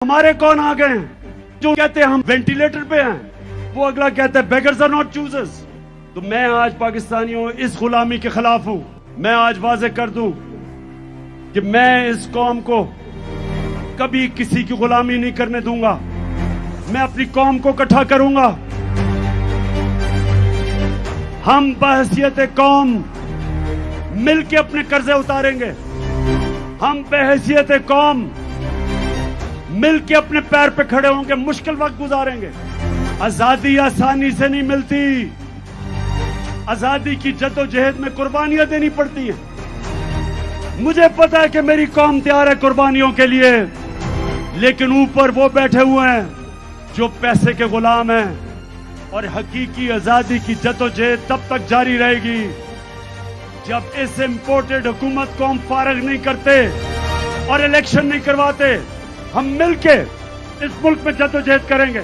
हमारे कौन आ गए हैं जो कहते हैं हम वेंटिलेटर पे हैं, वो अगला कहता है बेगर्स आर नॉट चूजर्स। तो मैं आज पाकिस्तानियों इस गुलामी के खिलाफ हूं। मैं आज वाजे कर दूं कि मैं इस कौम को कभी किसी की गुलामी नहीं करने दूंगा। मैं अपनी कौम को इकट्ठा करूंगा। हम बहैसियत कौम मिलके अपने कर्जे उतारेंगे। हम बहैसियत कौम मिलके अपने पैर पे खड़े होंगे, मुश्किल वक्त गुजारेंगे। आजादी आसानी से नहीं मिलती। आजादी की जद्दोजहद में कुर्बानियां देनी पड़ती हैं। मुझे पता है कि मेरी कौम तैयार है कुर्बानियों के लिए, लेकिन ऊपर वो बैठे हुए हैं जो पैसे के गुलाम हैं। और हकीकी आजादी की जद्दोजहद तब तक जारी रहेगी जब इस इंपोर्टेड हुकूमत को हम फारग नहीं करते और इलेक्शन नहीं करवाते। हम मिलके इस मुल्क में जद्दोजहद करेंगे।